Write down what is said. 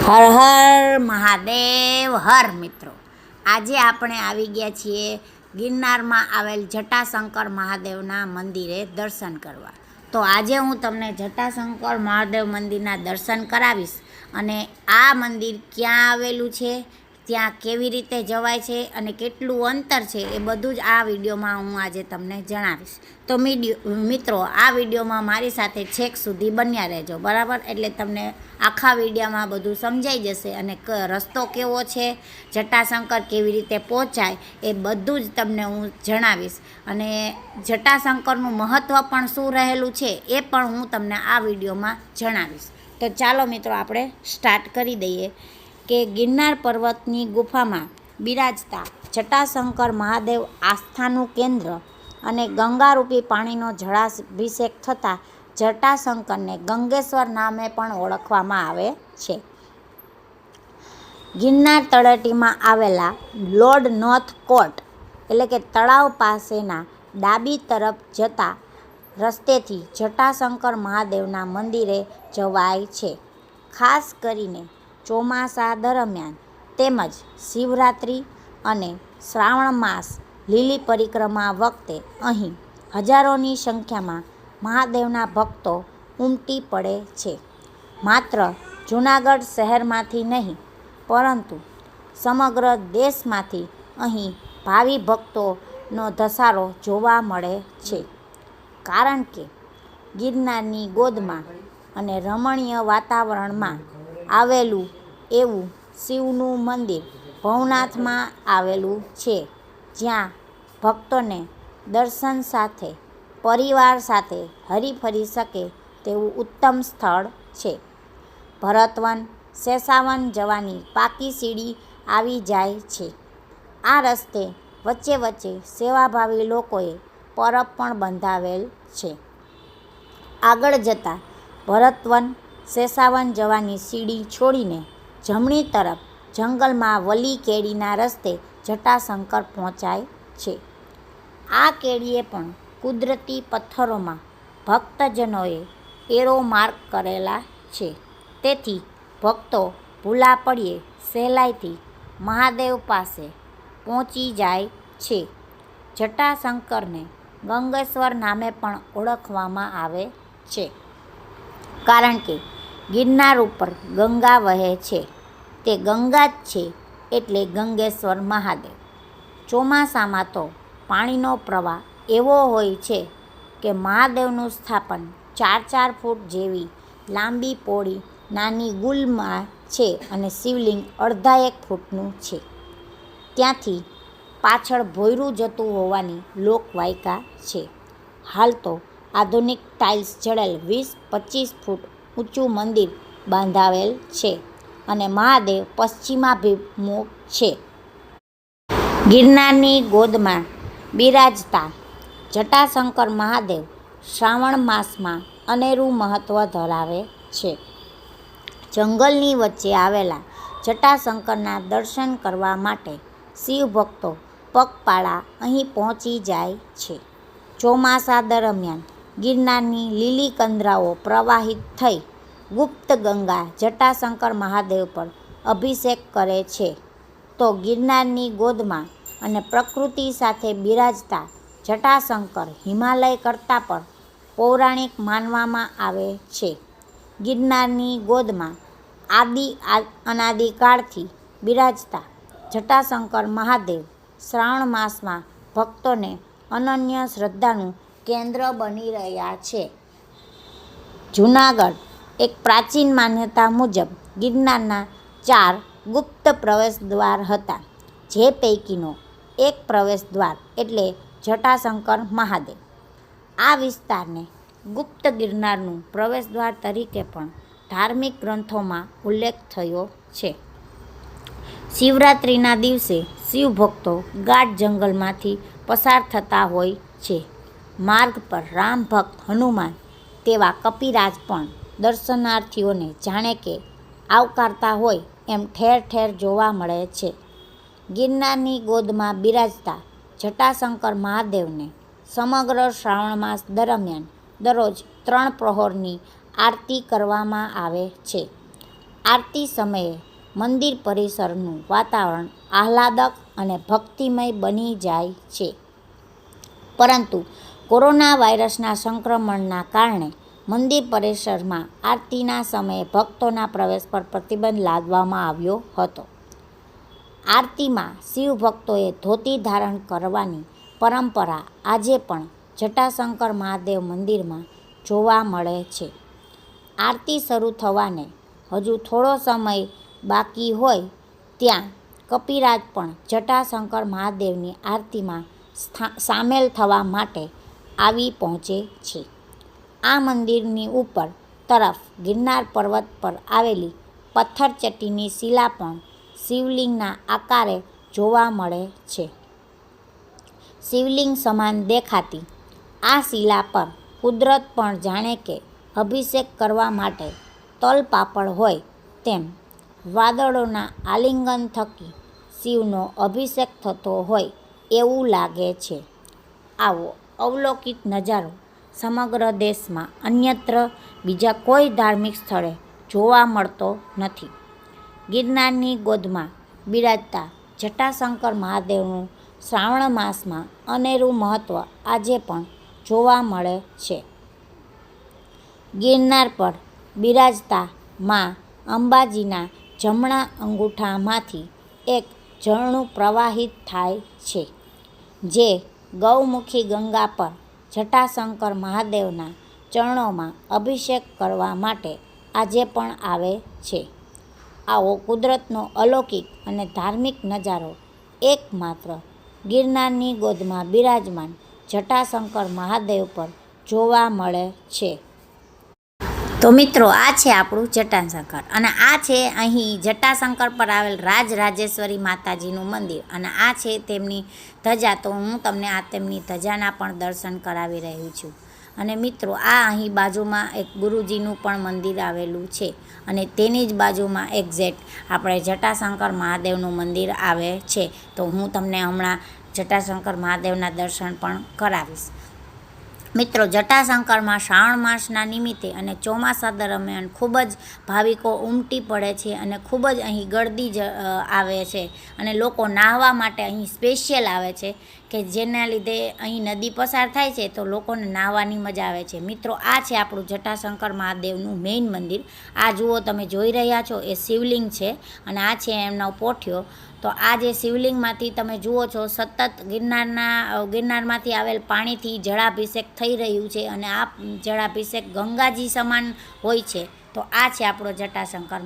હર હર મહાદેવ હર મિત્રો, આજે આપણે આવી ગયા છીએ ગિરનારમાં આવેલ જટાશંકર મહાદેવના મંદિરે દર્શન કરવા. તો આજે હું તમને જટાશંકર મહાદેવ મંદિરના દર્શન કરાવીશ અને આ મંદિર ક્યાં આવેલું છે, ત્યાં કેવી રીતે જવાય છે અને કેટલું અંતર છે એ બધું જ આ વિડીયોમાં હું આજે તમને જણાવીશ. તો મિત્રો, આ વિડીયોમાં મારી સાથે છેક સુધી બન્યા રહેજો, બરાબર? એટલે તમને આખા વિડીયોમાં બધું સમજાઈ જશે અને રસ્તો કેવો છે, જટાશંકર કેવી રીતે પહોંચાય એ બધું જ તમને હું જણાવીશ. અને જટાશંકરનું મહત્ત્વ પણ શું રહેલું છે એ પણ હું તમને આ વિડીયોમાં જણાવીશ. તો ચાલો મિત્રો, આપણે સ્ટાર્ટ કરી દઈએ કે ગિરનાર પર્વતની ગુફામાં બિરાજતા જટાશંકર મહાદેવ આસ્થાનું કેન્દ્ર અને ગંગારૂપી પાણીનો જળાભિષેક થતાં જટાશંકરને ગંગેશ્વર નામે પણ ઓળખવામાં આવે છે. ગિરનાર તળેટીમાં આવેલા લોર્ડ નોર્થ કોટ એટલે કે તળાવ પાસેના ડાબી તરફ જતા રસ્તેથી જટાશંકર મહાદેવના મંદિરે જવાય છે. ખાસ કરીને ચોમાસા દરમિયાન તેમજ શિવરાત્રિ અને શ્રાવણ માસ લીલી પરિક્રમા વખતે અહીં હજારોની સંખ્યામાં મહાદેવના ભક્તો ઉમટી પડે છે. માત્ર જૂનાગઢ શહેરમાંથી નહીં, પરંતુ સમગ્ર દેશમાંથી અહીં ભાવિ ભક્તોનો ધસારો જોવા મળે છે. કારણ કે ગિરનારની ગોદમાં અને રમણીય વાતાવરણમાં આવેલું એવું શિવનું મંદિર ભવનાથમાં આવેલું છે, જ્યાં ભક્તોને દર્શન સાથે પરિવાર સાથે હરીફરી શકે તેવું ઉત્તમ સ્થળ છે. ભરતવન, શેષાવન જવાની પાકી સીડી આવી જાય છે. આ રસ્તે વચ્ચે વચ્ચે સેવાભાવી લોકોએ પરબ પણ બંધાવેલ છે. આગળ જતાં ભરતવન, શેષાવન જવાની સીડી છોડીને જમણી તરફ જંગલમાં વલી કેડીના રસ્તે જટાશંકર પહોંચાય છે. આ કેડીએ પણ કુદરતી પથ્થરોમાં ભક્તજનોએ એરો માર્ક કરેલા છે, તેથી ભક્તો ભૂલા પડ્યે સહેલાઈથી મહાદેવ પાસે પહોંચી જાય છે. જટાશંકરને ગંગેશ્વર નામે પણ ઓળખવામાં આવે છે, કારણ કે ગિરનાર ઉપર ગંગા વહે છે. તે ગંગા જ છે, એટલે ગંગેશ્વર મહાદેવ. ચોમાસામાં તો પાણીનો પ્રવાહ એવો હોય છે કે મહાદેવનું સ્થાપન 4-4 ફૂટ જેવી લાંબી પહોળી નાની ગુલમાં છે અને શિવલિંગ અડધા 1 ફૂટનું છે. ત્યાંથી પાછળ ભોંયરું જતું હોવાની લોકવાયકા છે. હાલ તો આધુનિક ટાઇલ્સ જડેલ 20-25 ફૂટ ઊંચું મંદિર બાંધાવેલ છે અને મહાદેવ પશ્ચિમાભિમુખ છે. ગિરનારની ગોદમાં બિરાજતા જટાશંકર મહાદેવ શ્રાવણ માસમાં અનેરું મહત્ત્વ ધરાવે છે. જંગલની વચ્ચે આવેલા જટાશંકરના દર્શન કરવા માટે શિવભક્તો પગપાળા અહીં પહોંચી જાય છે. ચોમાસા દરમિયાન ગિરનારની લીલી કંદરાઓ પ્રવાહિત થઈ ગુપ્ત ગંગા જટાશંકર મહાદેવ પર અભિષેક કરે છે. તો ગિરનારની ગોદમાં અને પ્રકૃતિ સાથે બિરાજતા જટાશંકર હિમાલય કરતાં પણ પૌરાણિક માનવામાં આવે છે. ગિરનારની ગોદમાં અનાદિકાળથી બિરાજતા જટાશંકર મહાદેવ શ્રાવણ માસમાં ભક્તોને અનન્ય શ્રદ્ધાનું કેન્દ્ર બની રહ્યા છે. જૂનાગઢ એક પ્રાચીન માન્યતા મુજબ ગિરનારના 4 ગુપ્ત પ્રવેશદ્વાર હતા, જે પૈકીનો એક પ્રવેશદ્વાર એટલે જટાશંકર મહાદેવ. આ વિસ્તારને ગુપ્ત ગિરનારનું પ્રવેશદ્વાર તરીકે પણ ધાર્મિક ગ્રંથોમાં ઉલ્લેખ થયો છે. શિવરાત્રિના દિવસે શિવભક્તો ગાઢ જંગલમાંથી પસાર થતા હોય છે. માર્ગ પર રામ ભક્ત હનુમાન તેવા કપિરાજ પણ દર્શનાર્થીઓને જાણે કે આવકારતા હોય એમ ઠેર ઠેર જોવા મળે છે. ગિરનારની ગોદમાં બિરાજતા જટાશંકર મહાદેવને સમગ્ર શ્રાવણ માસ દરમિયાન દરરોજ 3 પ્રહોરની આરતી કરવામાં આવે છે. આરતી સમયે મંદિર પરિસરનું વાતાવરણ આહલાદક અને ભક્તિમય બની જાય છે. પરંતુ કોરોના વાયરસના સંક્રમણના કારણે મંદિર પરિસરમાં આરતીના સમયે ભક્તોના પ્રવેશ પર પ્રતિબંધ લાદવામાં આવ્યો હતો. આરતીમાં શિવભક્તોએ ધોતી ધારણ કરવાની પરંપરા આજે પણ જટાશંકર મહાદેવ મંદિરમાં જોવા મળે છે. આરતી શરૂ થવાને હજુ થોડો સમય બાકી હોય ત્યાં કપિરાજ પણ જટાશંકર મહાદેવની આરતીમાં સામેલ થવા માટે આવી પહોંચે છે. આ મંદિરની ઉપર તરફ ગિરનાર પર્વત પર આવેલી પથ્થરચટ્ટીની શિલા પણ શિવલિંગના આકારે જોવા મળે છે. શિવલિંગ સમાન દેખાતી આ શિલા પર કુદરત પણ જાણે કે અભિષેક કરવા માટે તલપાપડ હોય તેમ વાદળોના આલિંગન થકી શિવનો અભિષેક થતો હોય એવું લાગે છે. આવો અવલોકિત નજારો સમગ્ર દેશમાં અન્યત્ર બીજા કોઈ ધાર્મિક સ્થળે જોવા મળતો નથી. ગિરનારની ગોદમાં બિરાજતા જટાશંકર મહાદેવનું શ્રાવણ માસમાં અનેરું મહત્ત્વ આજે પણ જોવા મળે છે. ગિરનાર પર બિરાજતા મા અંબાજીના જમણા અંગૂઠામાંથી એક ઝરણું પ્રવાહિત થાય છે, જે ગૌમુખી ગંગા પર જટાશંકર મહાદેવના ચરણોમાં અભિષેક કરવા માટે આજે પણ આવે છે. આવો કુદરતનો અલૌકિક અને ધાર્મિક નજારો એકમાત્ર ગિરનારની ગોદમાં બિરાજમાન જટાશંકર મહાદેવ પર જોવા મળે છે. તો મિત્રો, આ છે આપણું જટાશંકર અને આ છે અહીં જટાશંકર પર આવેલ રાજરાજેશ્વરી માતાજીનું મંદિર અને આ છે તેમની ધજા. તો હું તમને આ તેમની ધજાના પણ દર્શન કરાવી રહી છું. અને મિત્રો, આ અહીં બાજુમાં એક ગુરુજીનું પણ મંદિર આવેલું છે અને તેની જ બાજુમાં એક્ઝેક્ટ આપણે જટાશંકર મહાદેવનું મંદિર આવે છે. તો હું તમને હમણાં જટાશંકર મહાદેવના દર્શન પણ કરાવીશ. મિત્રો, જટાશંકરમાં શ્રાવણ માસના નિમિત્તે અને ચોમાસા દરમિયાન ખૂબ જ ભાવિકો ઉમટી પડે છે અને ખૂબ જ અહીં ગળદી આવે છે અને લોકો નાહવા માટે અહીં સ્પેશિયલ આવે છે કે જેના લીધે અહીં નદી પસાર થાય છે તો લોકોને નાહવાની મજા આવે છે. મિત્રો, આ છે આપણું જટાશંકર મહાદેવનું મેઇન મંદિર. આ જુઓ, તમે જોઈ રહ્યા છો એ શિવલિંગ છે અને આ છે એમનો પોઠિયો. તો આ જે શિવલિંગમાંથી તમે જુઓ છો સતત ગિરનારમાંથી આવેલ પાણીથી જળાભિષેક થઈ રહ્યું છે અને આ જળાભિષેક ગંગાજી સમાન હોય છે. તો આ છે આપણો જટાશંકર